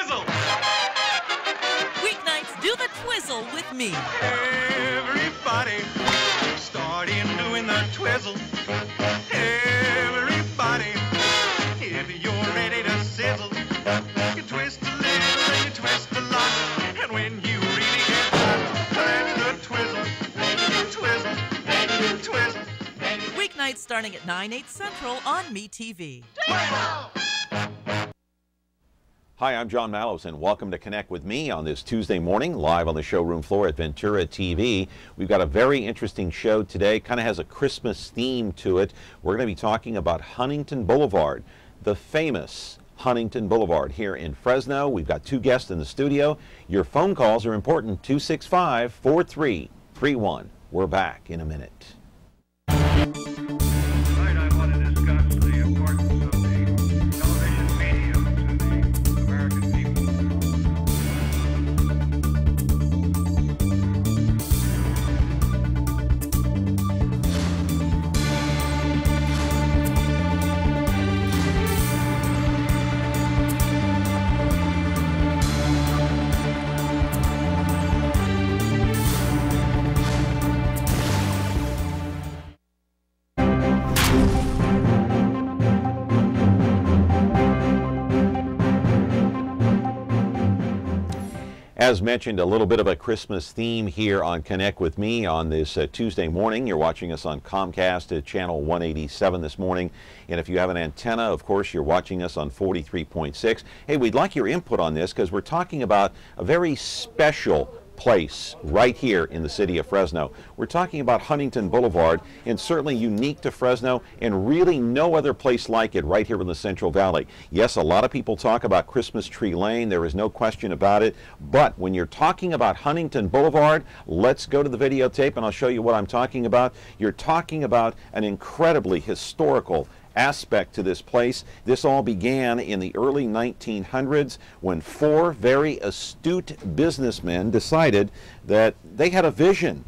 twizzle. Weeknights, do the twizzle with me. Everybody, starting doing the twizzle. Everybody, if you're ready to sizzle, you twist a little and you twist a lot. And when you really get hot, that's the twizzle. Twizzle, twizzle. Weeknights starting at 9/8 Central on MeTV. Hi, I'm John Malos, and welcome to Connect with Me on this Tuesday morning, live on the showroom floor at Ventura TV. We've got a very interesting show today, kind of has a Christmas theme to it. We're going to be talking about Huntington Boulevard, the famous Huntington Boulevard here in Fresno. We've got two guests in the studio. Your phone calls are important, 265-4331. We're back in a minute. Tonight I want to discuss the importance of the television medium to the American people. As mentioned, a little bit of a Christmas theme here on Connect with Me on this Tuesday morning. You're watching us on Comcast at channel 187 this morning. And if you have an antenna, of course, you're watching us on 43.6. Hey, we'd like your input on this because we're talking about a very special place right here in the city of Fresno. We're talking about Huntington Boulevard, and certainly unique to Fresno, and really no other place like it right here in the Central Valley. Yes, a lot of people talk about Christmas Tree Lane, there is no question about it, but when you're talking about Huntington Boulevard, let's go to the videotape and I'll show you what I'm talking about. You're talking about an incredibly historical aspect to this place. This all began in the early 1900s when four very astute businessmen decided that they had a vision,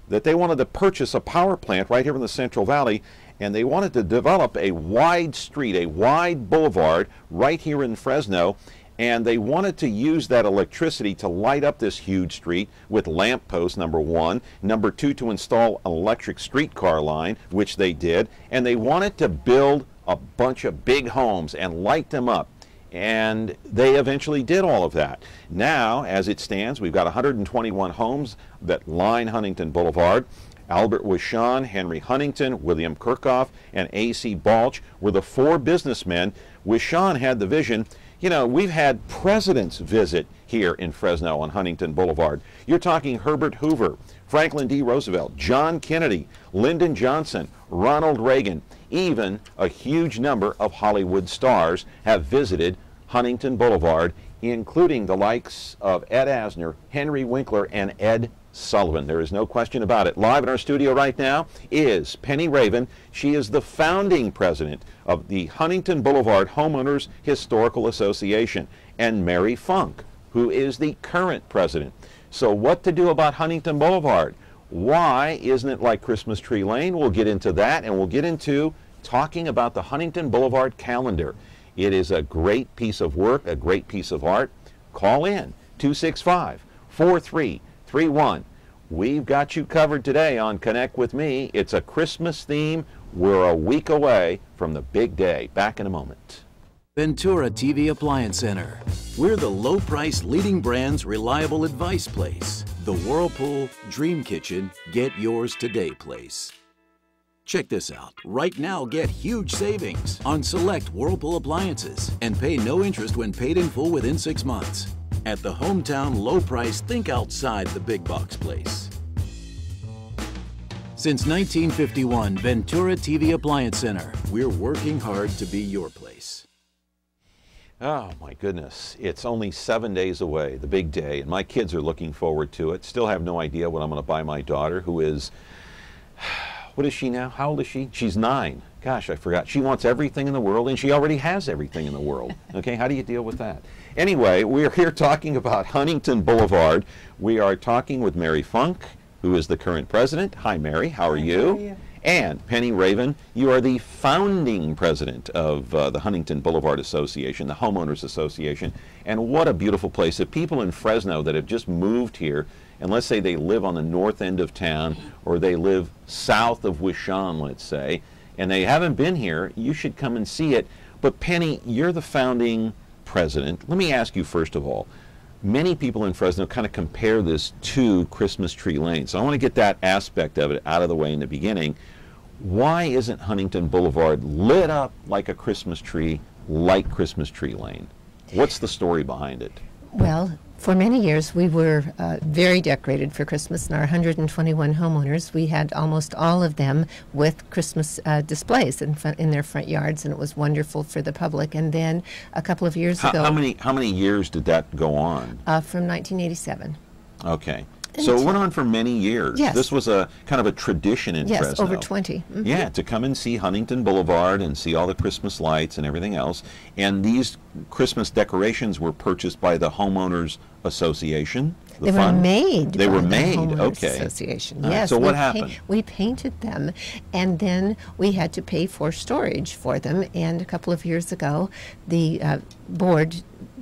that they wanted to purchase a power plant right here in the Central Valley, and they wanted to develop a wide street, a wide boulevard right here in Fresno. And they wanted to use that electricity to light up this huge street with lamp posts, number one. Number two, to install an electric streetcar line, which they did. And they wanted to build a bunch of big homes and light them up. And they eventually did all of that. Now, as it stands, we've got 121 homes that line Huntington Boulevard. Albert Wishon, Henry Huntington, William Kirchhoff, and A.C. Balch were the four businessmen. Wishon had the vision. You know, we've had presidents visit here in Fresno on Huntington Boulevard. You're talking Herbert Hoover, Franklin D. Roosevelt, John Kennedy, Lyndon Johnson, Ronald Reagan. Even a huge number of Hollywood stars have visited Huntington Boulevard, including the likes of Ed Asner, Henry Winkler, and Ed Sullivan. There is no question about it. Live in our studio right now is Penny Raven. She is the founding president of the Huntington Boulevard Homeowners Historical Association, and Mary Funk, who is the current president. So what to do about Huntington Boulevard? Why isn't it like Christmas Tree Lane? We'll get into that, and we'll get into talking about the Huntington Boulevard calendar. It is a great piece of work, a great piece of art. Call in 265-4331. We've got you covered today on Connect with Me. It's a Christmas theme. We're a week away from the big day. Back in a moment. Ventura TV Appliance Center. We're the low price leading brands reliable advice place. The Whirlpool Dream Kitchen Get Yours Today place. Check this out. Right now, get huge savings on select Whirlpool appliances and pay no interest when paid in full within 6 months. At the hometown low price, think outside the big box place. Since 1951, Ventura TV Appliance Center. We're working hard to be your place. Oh my goodness, it's only 7 days away, the big day, and my kids are looking forward to it. Still have no idea what I'm going to buy my daughter, who is, what is she now? How old is she? She's 9. Gosh, I forgot. She wants everything in the world, and she already has everything in the world. Okay, how do you deal with that? Anyway, we're here talking about Huntington Boulevard. We are talking with Mary Funk, who is the current president. Hi, Mary. How are you? And Penny Raven, you are the founding president of the Huntington Boulevard Association, the Homeowners Association. And what a beautiful place. The people in Fresno that have just moved here, and let's say they live on the north end of town, or they live south of Wishon, let's say, and they haven't been here, you should come and see it. But Penny, you're the founding president. Let me ask you first of all, many people in Fresno kind of compare this to Christmas Tree Lane. So I want to get that aspect of it out of the way in the beginning. Why isn't Huntington Boulevard lit up like a Christmas tree, like Christmas Tree Lane? What's the story behind it? Well, for many years we were very decorated for Christmas, and our 121 homeowners, we had almost all of them with Christmas displays in their front yards, and it was wonderful for the public. And then a couple of years ago... How many years did that go on? From 1987. Okay. So it went on for many years. Yes. This was a kind of a tradition in Fresno. Yes, over 20. Mm-hmm. Yeah, to come and see Huntington Boulevard and see all the Christmas lights and everything else. And these Christmas decorations were purchased by the Homeowners Association. They were made. They were by made. The Homeowners Okay. Association. All right, Yes. so what happened? We painted them, and then we had to pay for storage for them. And a couple of years ago, the board,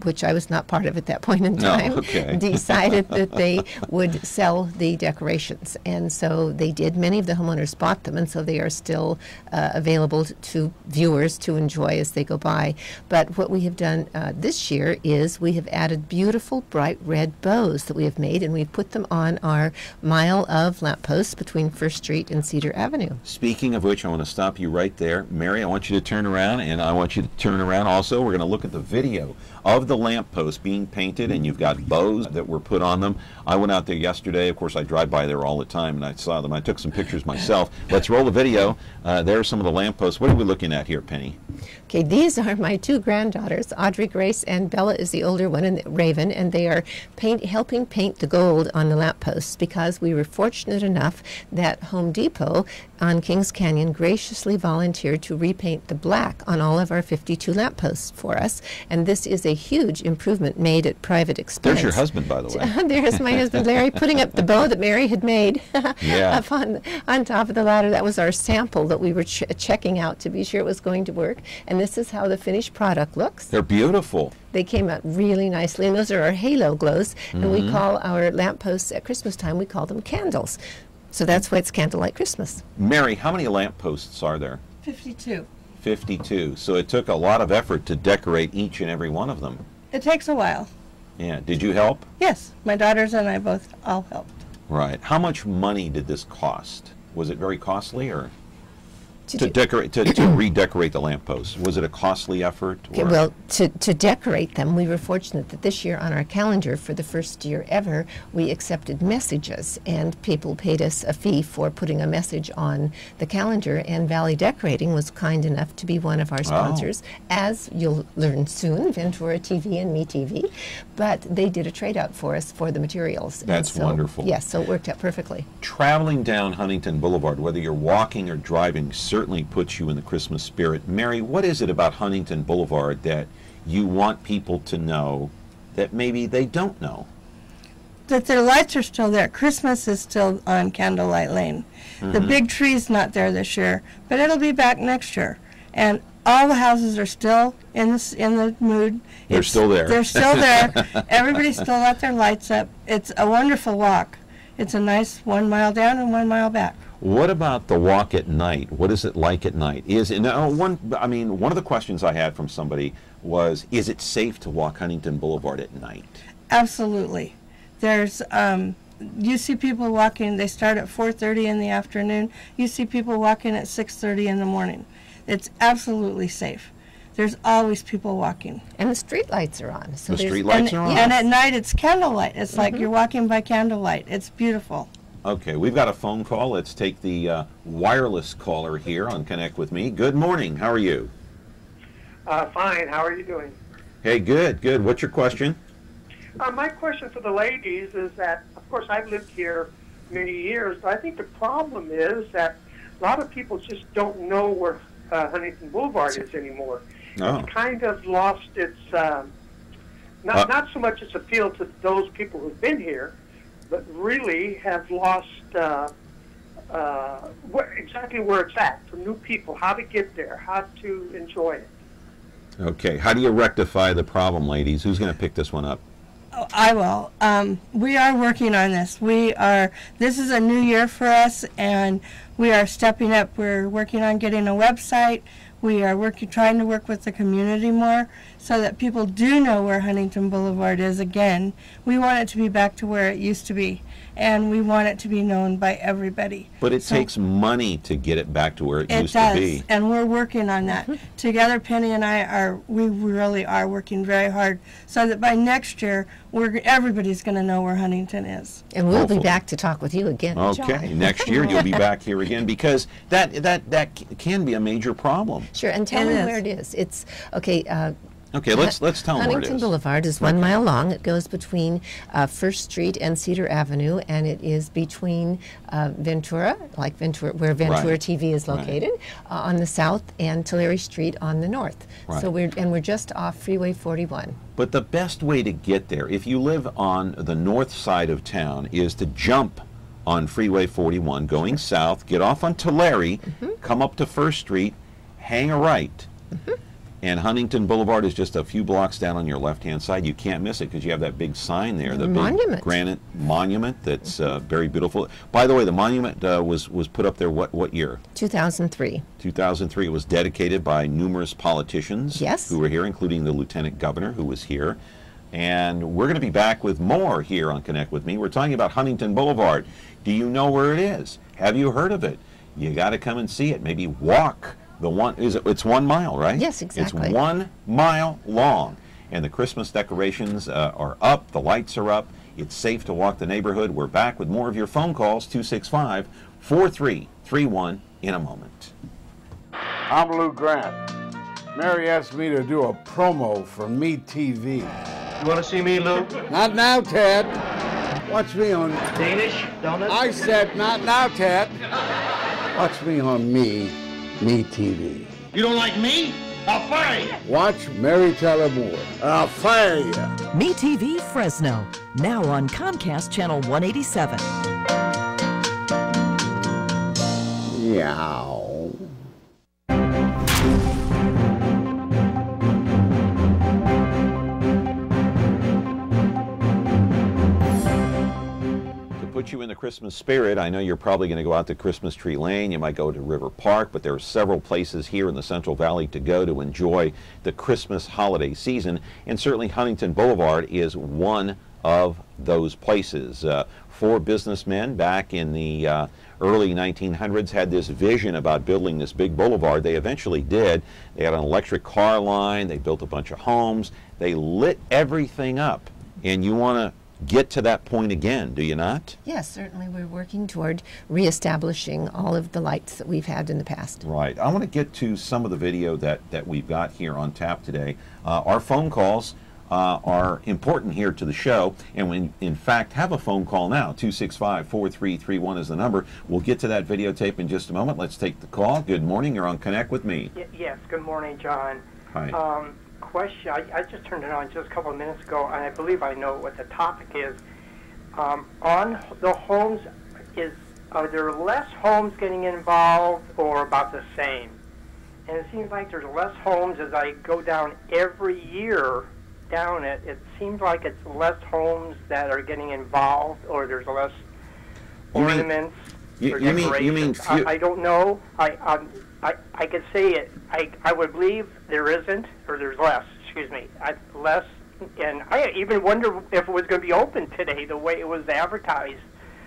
which I was not part of at that point in time, decided that they would sell the decorations. And so they did. Many of the homeowners bought them, and so they are still available to viewers to enjoy as they go by. But what we have done this year is we have added beautiful bright red bows that we have made, and we've put them on our mile of lampposts between First Street and Cedar Avenue. Speaking of which, I want to stop you right there. Mary, I want you to turn around, and I want you to turn around also. We're going to look at the video of the lampposts being painted, and you've got bows that were put on them. I went out there yesterday. Of course, I drive by there all the time, and I saw them. I took some pictures myself. Let's roll the video. There are some of the lampposts. What are we looking at here, Penny? Okay, these are my two granddaughters, Audrey Grace, and Bella is the older one, and Raven, and they are helping paint the gold on the lampposts, because we were fortunate enough that Home Depot on Kings Canyon graciously volunteered to repaint the black on all of our 52 lampposts for us, and this is a huge improvement made at private expense. There's your husband, by the way. There's my husband, Larry, putting up the bow that Mary had made up on top of the ladder. That was our sample that we were checking out to be sure it was going to work, and this is how the finished product looks. They're beautiful. They came out really nicely, and those are our halo glows, and we call our lampposts at Christmas time, we call them candles. So that's why it's Candlelight Christmas. Mary, how many lampposts are there? 52. 52. So it took a lot of effort to decorate each and every one of them. It takes a while. Yeah. Did you help? Yes, my daughters and I both all helped. Right. How much money did this cost? Was it very costly, or to redecorate the lampposts? Was it a costly effort? Okay, well, to decorate them, we were fortunate that this year on our calendar, for the first year ever, we accepted messages, and people paid us a fee for putting a message on the calendar, and Valley Decorating was kind enough to be one of our sponsors, as you'll learn soon, Ventura TV and MeTV, but they did a trade-out for us for the materials. That's wonderful. Yes, so it worked out perfectly. Traveling down Huntington Boulevard, whether you're walking or driving, certainly puts you in the Christmas spirit. Mary, what is it about Huntington Boulevard that you want people to know that maybe they don't know? That their lights are still there. Christmas is still on Candlelight Lane. The big tree's not there this year, but it'll be back next year. And all the houses are still in the mood. They're still there. They're still there. Everybody's still got their lights up. It's a wonderful walk. It's a nice 1 mile down and 1 mile back. What about the walk at night? What is it like at night? One of the questions I had from somebody was, is it safe to walk Huntington Boulevard at night? Absolutely. There's you see people walking, they start at 4:30 in the afternoon. You see people walking at 6:30 in the morning. It's absolutely safe. There's always people walking. And the street lights are on. So The street lights are on? And at night it's candlelight. It's like you're walking by candlelight. It's beautiful. Okay, we've got a phone call. Let's take the wireless caller here on Connect With Me. Good morning. How are you? Fine. How are you doing? Hey, good, good. What's your question? My question for the ladies is that, of course, I've lived here many years, but I think the problem is that a lot of people just don't know where Huntington Boulevard is anymore. Oh. It's kind of lost its, not so much its appeal to those people who've been here, but really have lost exactly where it's at for new people, how to get there, how to enjoy it. Okay, how do you rectify the problem, ladies? Who's going to pick this one up? Oh, I will. We are working on this. This is a new year for us, and we are stepping up. We're working on getting a website. We are trying to work with the community more so that people do know where Huntington Boulevard is again. We want it to be back to where it used to be, and we want it to be known by everybody. But it takes money to get it back to where it used to be. It does, and we're working on that. Together, Penny and I we really are working very hard so that by next year, everybody's going to know where Huntington is. And we'll be back to talk with you again, Okay, John. next year you'll be back here again, because that can be a major problem. Sure, and tell me where it is. It's, okay, Okay, let's tell them where it is. Huntington Boulevard is 1 mile long. It goes between 1st Street and Cedar Avenue, and it is between Ventura, where Ventura TV is located, on the south, and Tulare Street on the north. Right. So we're just off Freeway 41. But the best way to get there, if you live on the north side of town, is to jump on Freeway 41 going south, get off on Tulare, come up to 1st Street, hang a right. And Huntington Boulevard is just a few blocks down on your left-hand side. You can't miss it because you have that big sign there, the big granite monument that's very beautiful. By the way, the monument was put up there what year? 2003. 2003. It was dedicated by numerous politicians who were here, including the Lieutenant Governor who was here. And we're going to be back with more here on Connect With Me. We're talking about Huntington Boulevard. Do you know where it is? Have you heard of it? You got to come and see it. Maybe walk. It's 1 mile, right? Yes, exactly. It's 1 mile long, and the Christmas decorations are up, the lights are up. It's safe to walk the neighborhood. We're back with more of your phone calls, 265-4331, in a moment. I'm Lou Grant. Mary asked me to do a promo for Me TV. You want to see me, Lou? Not now, Ted. Watch me on... Danish donuts? I said not now, Ted. Watch me on Me TV. You don't like me? I'll fire you. Watch Mary Tyler Moore. I'll fire you. Me TV Fresno, now on Comcast Channel 187. Meow. Put you in the Christmas spirit. I know you're probably going to go out to Christmas Tree Lane. You might go to River Park, but there are several places here in the Central Valley to go to enjoy the Christmas holiday season, and certainly Huntington Boulevard is one of those places. 4 businessmen back in the early 1900s had this vision about building this big boulevard. They eventually did. They had an electric car line. They built a bunch of homes. They lit everything up, and you want to get to that point again, do you not? Yes, certainly. We're working toward reestablishing all of the lights that we've had in the past. Right. I want to get to some of the video that we've got here on tap today. Our phone calls are important here to the show, and we, in fact, have a phone call now. 265-4331 is the number. We'll get to that videotape in just a moment. Let's take the call. Good morning. You're on Connect With Me. Yes, good morning, John. Hi. Question, I just turned it on just a couple of minutes ago, and I believe I know what the topic is. On the homes, are there less homes getting involved or about the same? And it seems like there's less homes as I go down every year down it. It seems like it's less homes that are getting involved, or there's less ornaments. You mean I don't know. I could say it. I would believe there isn't, or there's less. Excuse me, less. And I even wonder if it was going to be open today, the way it was advertised,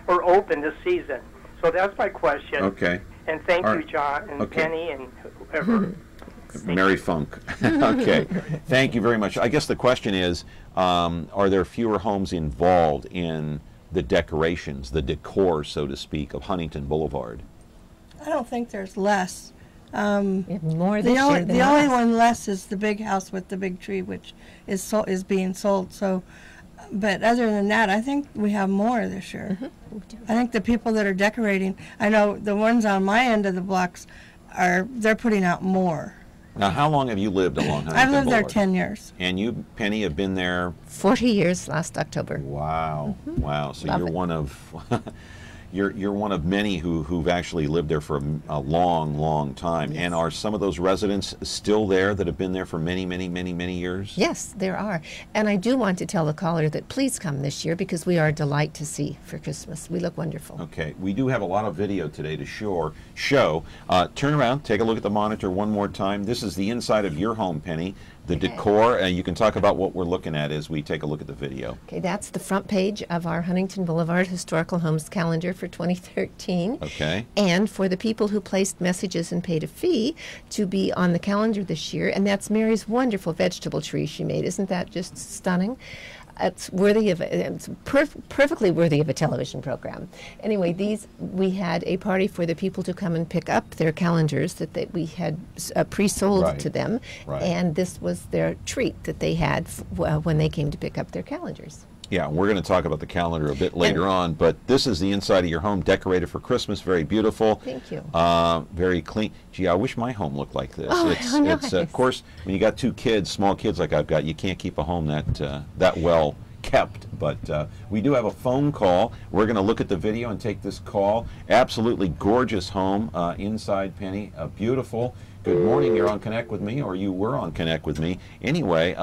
or open this season. So that's my question. Okay. And thank you, John, and Penny, and whoever. Mary Funk. Okay. Thank you very much. I guess the question is, are there fewer homes involved in the decorations, the decor, so to speak, of Huntington Boulevard? I don't think there's less. More this year than the only one less is the big house with the big tree, which is being sold. So, but other than that, I think we have more this year. I think the people that are decorating, I know the ones on my end of the blocks they're putting out more. Now, how long have you lived along Huntington I've lived there Boulevard? 10 years. And you, Penny, have been there? 40 years last October. Wow. Wow. So Love you're it. one of You're one of many who've actually lived there for a long, long time. Yes. And are some of those residents still there that have been there for many, many, many, many years? Yes, there are. And I do want to tell the caller that please come this year because we are a delight to see for Christmas. We look wonderful. Okay. We do have a lot of video today to show. Turn around, take a look at the monitor one more time. This is the inside of your home, Penny. The decor, you can talk about what we're looking at as we take a look at the video. Okay, that's the front page of our Huntington Boulevard Historical Homes calendar for 2013. Okay. And for the people who placed messages and paid a fee to be on the calendar this year, and that's Mary's wonderful vegetable tree she made. Isn't that just stunning? It's perfectly worthy of a television program. Anyway, we had a party for the people to come and pick up their calendars that we had pre-sold to them, and this was their treat that they had when they came to pick up their calendars. Yeah, we're going to talk about the calendar a bit later on, but this is the inside of your home, decorated for Christmas. Very beautiful. Thank you. Very clean. Gee, I wish my home looked like this. Oh, it's of course, when you got two kids, small kids like I've got, you can't keep a home that well kept. But we do have a phone call. We're going to look at the video and take this call. Absolutely gorgeous home inside, Penny. Beautiful. Good morning. You're on Connect with Me, or you were on Connect with Me. Anyway,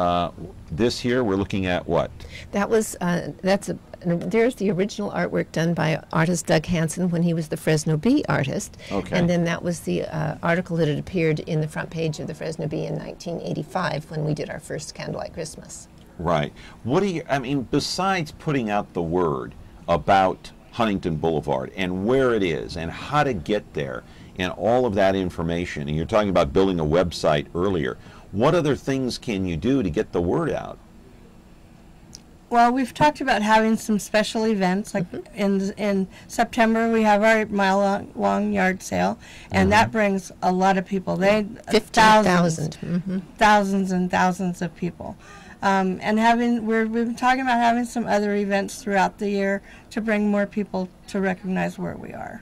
this here we're looking at what? That was there's the original artwork done by artist Doug Hansen when he was the Fresno Bee artist. Okay. And then that was the article that had appeared in the front page of the Fresno Bee in 1985 when we did our first Candlelight Christmas. Right. What do you? I mean, besides putting out the word about Huntington Boulevard and where it is and how to get there, and all of that information, and you're talking about building a website earlier, what other things can you do to get the word out? Well, we've talked about having some special events, like in September we have our mile-long yard sale, and that brings a lot of people. 15,000. Thousands and thousands of people. And we've been talking about having some other events throughout the year to bring more people to recognize where we are.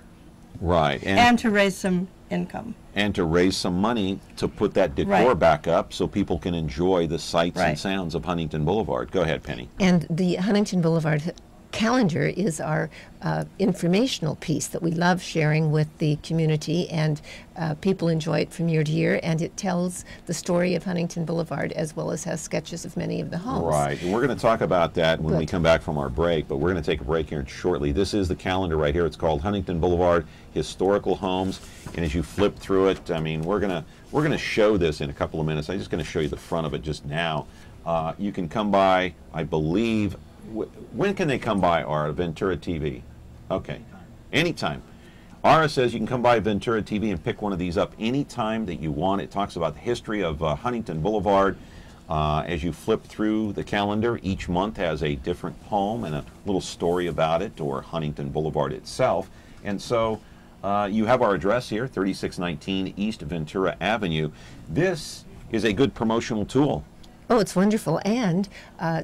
Right. And to raise some income. And to raise some money to put that decor back up so people can enjoy the sights and sounds of Huntington Boulevard. Go ahead, Penny. And the Huntington Boulevard calendar is our informational piece that we love sharing with the community, and people enjoy it from year to year, and it tells the story of Huntington Boulevard as well as has sketches of many of the homes. Right, and we're going to talk about that when we come back from our break, but we're going to take a break here shortly. This is the calendar right here. It's called Huntington Boulevard Historical Homes, and as you flip through it, I mean, we're going to show this in a couple of minutes. I'm just going to show you the front of it just now. You can come by, I believe. When can they come by, Ara? Ventura TV? Okay. Anytime. Ara says you can come by Ventura TV and pick one of these up anytime that you want. It talks about the history of Huntington Boulevard. As you flip through the calendar, each month has a different home and a little story about it, or Huntington Boulevard itself. And so you have our address here, 3619 East Ventura Avenue. This is a good promotional tool. Oh, it's wonderful. And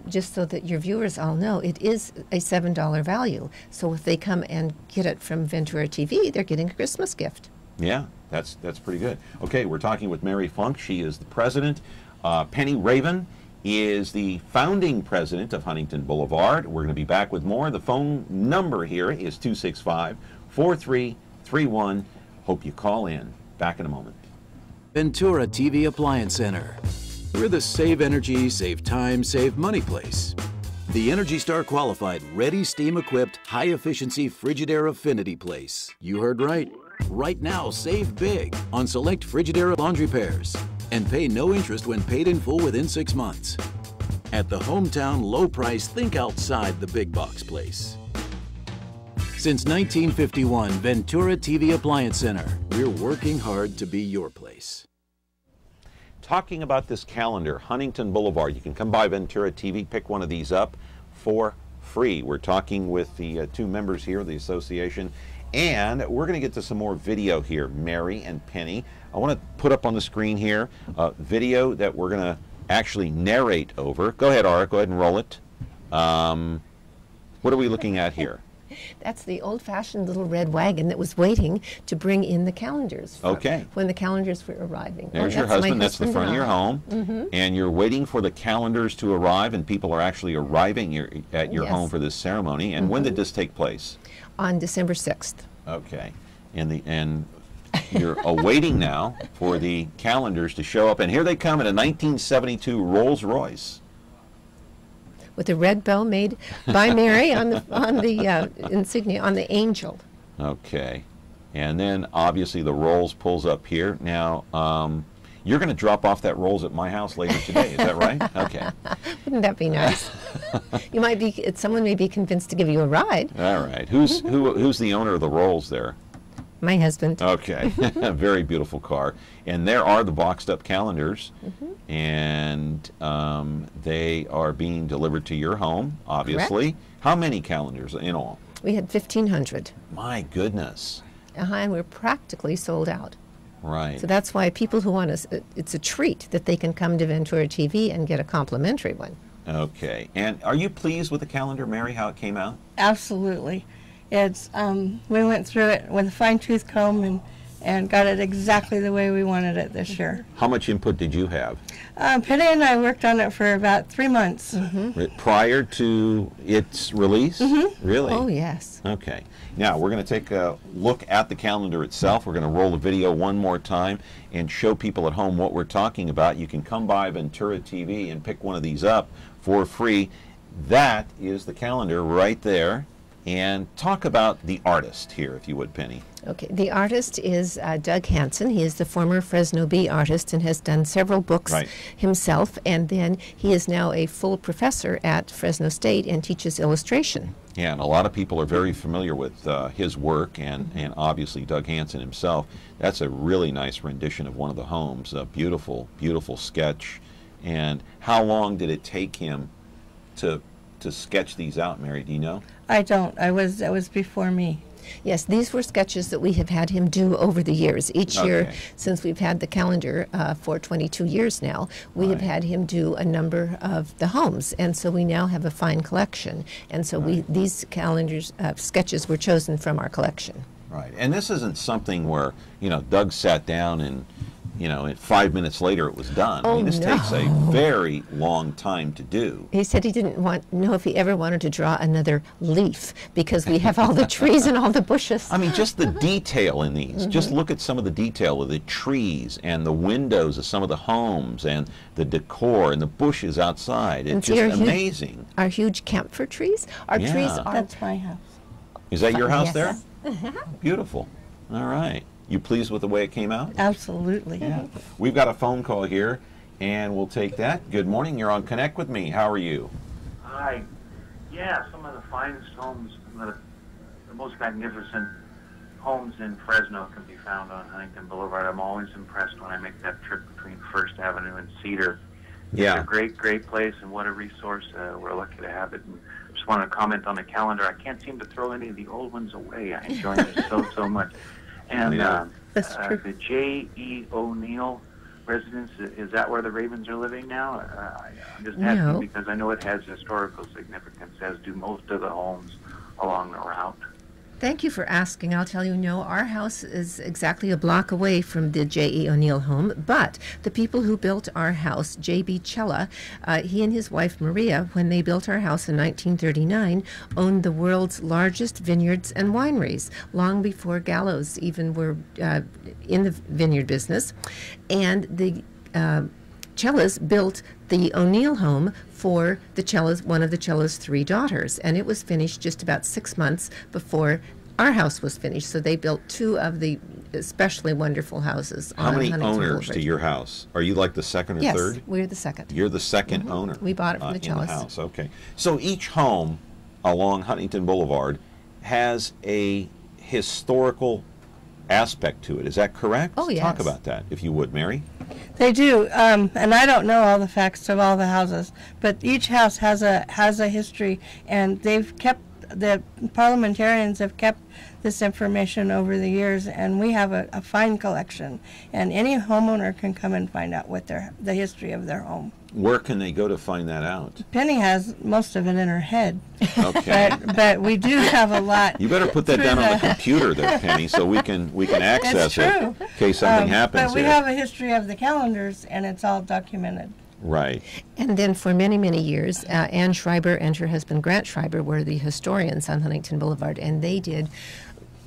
just so that your viewers all know, it is a $7 value. So if they come and get it from Ventura TV, they're getting a Christmas gift. Yeah, that's pretty good. Okay, we're talking with Mary Funk. She is the president. Penny Raven is the founding president of Huntington Boulevard. We're going to be back with more. The phone number here is 265-4331. Hope you call in. Back in a moment. Ventura TV Appliance Center. We're the save energy, save time, save money place. The Energy Star qualified, ready, steam-equipped, high-efficiency Frigidaire affinity place. You heard right. Right now, save big on select Frigidaire laundry pairs and pay no interest when paid in full within 6 months. At the hometown low price, think outside the big box place. Since 1951, Ventura TV Appliance Center. We're working hard to be your place. Talking about this calendar, Huntington Boulevard. You can come by Ventura TV, pick one of these up for free. We're talking with the two members here of the association, and we're going to get to some more video here, Mary and Penny. I want to put up on the screen here a video that we're going to actually narrate over. Go ahead, Ara, go ahead and roll it. What are we looking at here? That's the old-fashioned little red wagon that was waiting to bring in the calendars. When the calendars were arriving. There's your husband. That's the front of your home. And you're waiting for the calendars to arrive, and people are actually arriving at your home for this ceremony. And when did this take place? On December 6th. Okay. And you're awaiting now for the calendars to show up. And here they come in a 1972 Rolls Royce. With a red bow made by Mary on the insignia, on the angel. Okay. And then obviously the Rolls pulls up here. Now, you're going to drop off that Rolls at my house later today, is that right? Okay. Wouldn't that be nice? You might be, someone may be convinced to give you a ride. All right. Who's the owner of the Rolls there? My husband. Okay. Very beautiful car. And there are the boxed up calendars. And they are being delivered to your home, obviously. Correct. How many calendars in all? We had 1,500. My goodness. And we're practically sold out. Right. So that's why people who want us, it's a treat that they can come to Ventura TV and get a complimentary one. Okay. And are you pleased with the calendar, Mary, how it came out? Absolutely. It's we went through it with a fine-tooth comb and got it exactly the way we wanted it this year. How much input did you have? Penny and I worked on it for about 3 months. Prior to its release? Really? Oh, yes. Okay. Now, we're going to take a look at the calendar itself. We're going to roll the video one more time and show people at home what we're talking about. You can come by Ventura TV and pick one of these up for free. That is the calendar right there. And talk about the artist here, if you would, Penny. Okay, the artist is Doug Hansen. He is the former Fresno Bee artist and has done several books himself. And then he is now a full professor at Fresno State and teaches illustration. Yeah, and a lot of people are very familiar with his work, and obviously Doug Hansen himself. That's a really nice rendition of one of the homes. A beautiful, beautiful sketch. And how long did it take him to sketch these out, Mary? Do you know? I don't. That was before me. Yes, these were sketches that we have had him do over the years. Each year, since we've had the calendar for 22 years now, we have had him do a number of the homes, and so we now have a fine collection. And so these calendars, sketches were chosen from our collection. Right, and this isn't something where, Doug sat down and, 5 minutes later it was done. Oh, I mean, this takes a very long time to do. He said he didn't know if he ever wanted to draw another leaf because we have all the trees and all the bushes. I mean, just the detail in these. Just look at some of the detail of the trees and the windows of some of the homes and the decor and the bushes outside. It's just amazing. Our huge camphor trees. Our trees are... That's my house. Is that your house yes. there? Beautiful. All right. You pleased with the way it came out? Absolutely. Yeah. We've got a phone call here, and we'll take that. Good morning. You're on Connect with Me. How are you? Hi. Yeah, some of the finest homes, the most magnificent homes in Fresno can be found on Huntington Boulevard. I'm always impressed when I make that trip between First Avenue and Cedar. Yeah. It's a great, great place, and what a resource. We're lucky to have it. And just want to comment on the calendar. I can't seem to throw any of the old ones away. I enjoy them so much. And the J.E. O'Neill residence, is that where the Ravens are living now? I'm just asking because I know it has historical significance, as do most of the homes along the route. Thank you for asking. I'll tell you, no, our house is exactly a block away from the J.E. O'Neill home, but the people who built our house, J.B. Cella, he and his wife Maria, when they built our house in 1939, owned the world's largest vineyards and wineries, long before Gallows even were in the vineyard business. And the Cellas built the O'Neill home for the Cellas, one of the Cella's 3 daughters, and it was finished just about 6 months before our house was finished. So they built 2 of the especially wonderful houses. How many owners to your house? Are you like the second or third? Yes, we're the second. You're the second owner. We bought it from the Cellas. In the house. Okay. So each home along Huntington Boulevard has a historical aspect to it. Is that correct? Oh, yes. Talk about that, if you would, Mary. They do, and I don't know all the facts of all the houses, but each house has a history, and they've kept the parliamentarians have kept this information over the years, and we have a fine collection. And any homeowner can come and find out what the history of their home. Where can they go to find that out? Penny has most of it in her head. Okay. but we do have a lot. You better put that down on the computer there, Penny, so we can access it in case something happens. But we have a history of the calendars, and it's all documented. Right. And then for many, many years, Ann Schreiber and her husband Grant Schreiber were the historians on Huntington Boulevard, and they did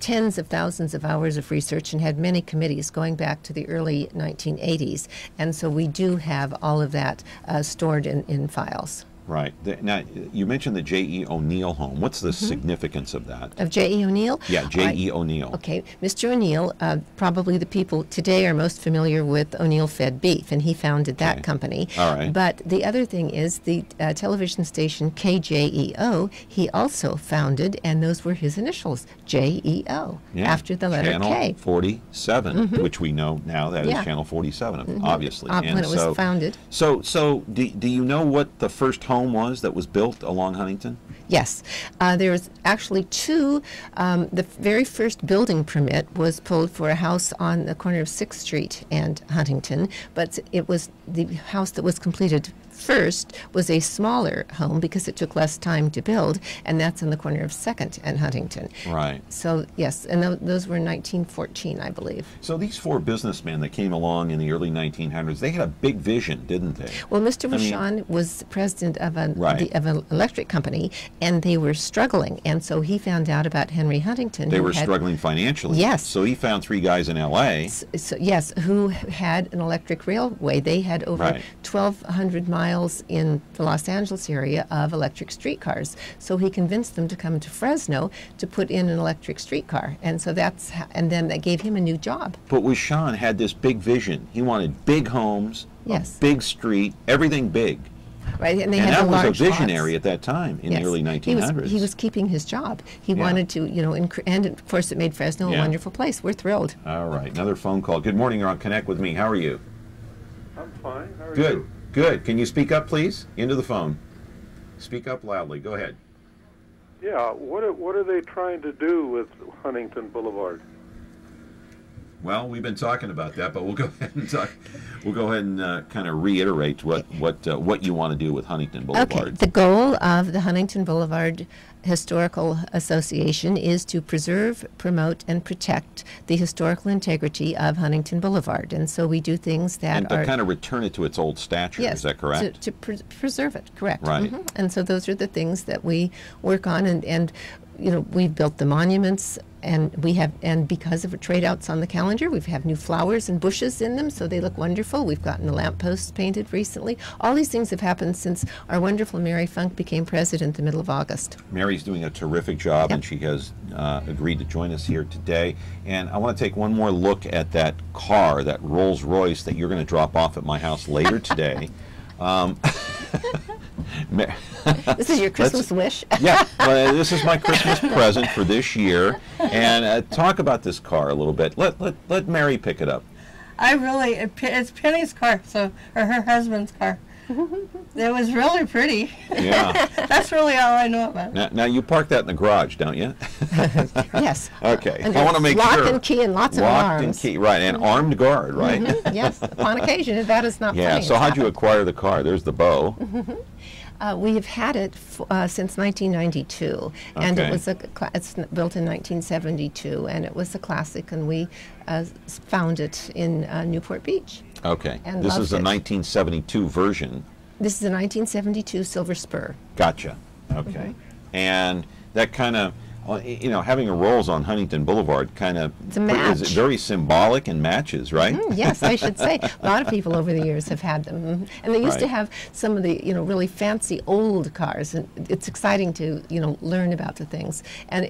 tens of thousands of hours of research and had many committees going back to the early 1980s. And so we do have all of that stored in files. Right. Now, you mentioned the J.E. O'Neill home. What's the significance of that? Of J.E. O'Neill? Yeah, J.E. O'Neill. Okay. Mr. O'Neill, probably the people today are most familiar with O'Neill Fed Beef, and he founded that company. All right. But the other thing is the television station KJEO, he also founded, and those were his initials, J.E.O., after the letter Channel K. 47, which we know now that is Channel 47, obviously. When it was founded. So do you know what the first home was that was built along Huntington? Yes. There was actually two. The very first building permit was pulled for a house on the corner of 6th Street and Huntington, but it was the house that was completed first was a smaller home because it took less time to build, and that's on the corner of 2nd and Huntington. Right. So, yes, and those were in 1914, I believe. So these four businessmen that came along in the early 1900s, they had a big vision, didn't they? Well, Mr. Vachon was president of an electric company, and they were struggling, and so he found out about Henry Huntington. They were struggling financially. Yes. So he found three guys in L.A. Yes, who had an electric railway. They had over 1,200 miles in the Los Angeles area of electric streetcars. So he convinced them to come to Fresno to put in an electric streetcar, and so and then that gave him a new job. But Vachon had this big vision. He wanted big homes, a big street, everything big. Right, and that was a visionary at that time in the early 1900s. He was keeping his job. He wanted to, and of course it made Fresno a wonderful place. We're thrilled. All right, another phone call. Good morning, you're on Connect with Me. How are you? I'm fine. How are you? Good. Good. Can you speak up, please? Into the phone. Speak up loudly. Go ahead. Yeah. What are they trying to do with Huntington Boulevard? Well, we've been talking about that, but we'll go ahead and talk. We'll go ahead and kind of reiterate what you want to do with Huntington Boulevard. Okay. The goal of the Huntington Boulevard Historical Association is to preserve, promote, and protect the historical integrity of Huntington Boulevard, and so we do things that to kind of return it to its old stature. Yes, is that correct? To preserve it, correct. Right. And so those are the things that we work on, and we've built the monuments, and because of the trade outs on the calendar, we have new flowers and bushes in them, so they look wonderful. We've gotten the lampposts painted recently. All these things have happened since our wonderful Mary Funk became president in the middle of August. Mary's doing a terrific job, and she has agreed to join us here today. And I want to take one more look at that car, that Rolls Royce that you're going to drop off at my house later today. This is your Christmas wish? Yeah, this is my Christmas present for this year. And talk about this car a little bit. Let Mary pick it up. It's Penny's car, or her husband's car. It was really pretty. Yeah. That's really all I know about it. Now you park that in the garage, don't you? Yes. Okay. And I want to make sure. Lock and key and lots of alarms. Locked and key, right, and armed guard, right? Yes, upon occasion, that is not funny. Yeah, so how'd you acquire the car? There's the bow. We have had it since 1992, and it was it's built in 1972, and it was a classic, and we found it in Newport Beach. Okay, this is a 1972 version. This is a 1972 Silver Spur. Gotcha. Okay, and that kind of, having a Rolls on Huntington Boulevard kind of is very symbolic and matches, right? Yes, I should say. A lot of people over the years have had them. And they used to have some of the, really fancy old cars. And it's exciting to, learn about the things. And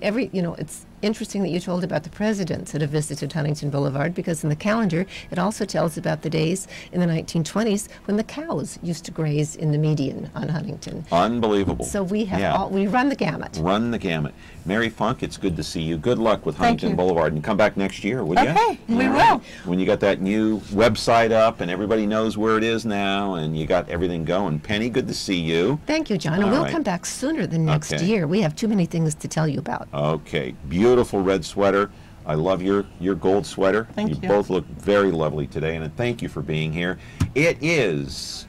interesting that you told about the presidents that have visited Huntington Boulevard, because in the calendar it also tells about the days in the 1920s when the cows used to graze in the median on Huntington. Unbelievable. So we have we run the gamut. Run the gamut. Mary Funk, it's good to see you. Good luck with Huntington Boulevard, and come back next year, would you? Okay, we will. When you got that new website up and everybody knows where it is now and you got everything going. Penny, good to see you. Thank you, John. And we'll come back sooner than next year. We have too many things to tell you about. Okay. Beautiful red sweater. I love your gold sweater. Thank you. You both look very lovely today, and thank you for being here. It is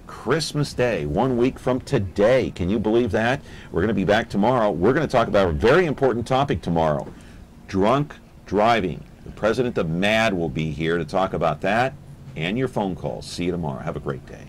Christmas Day, 1 week from today. Can you believe that? We're going to be back tomorrow. We're going to talk about a very important topic tomorrow, drunk driving. The president of MAD will be here to talk about that and your phone calls. See you tomorrow. Have a great day.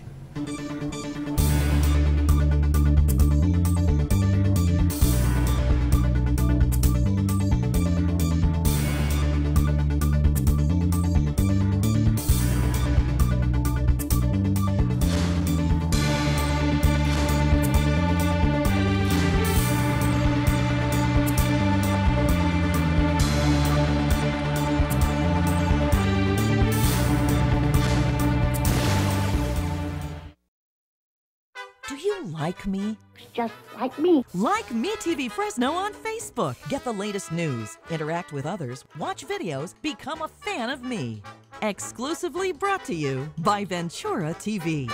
Like me? Just like me. Like Me TV Fresno on Facebook. Get the latest news, interact with others, watch videos, become a fan of me. Exclusively brought to you by Ventura TV.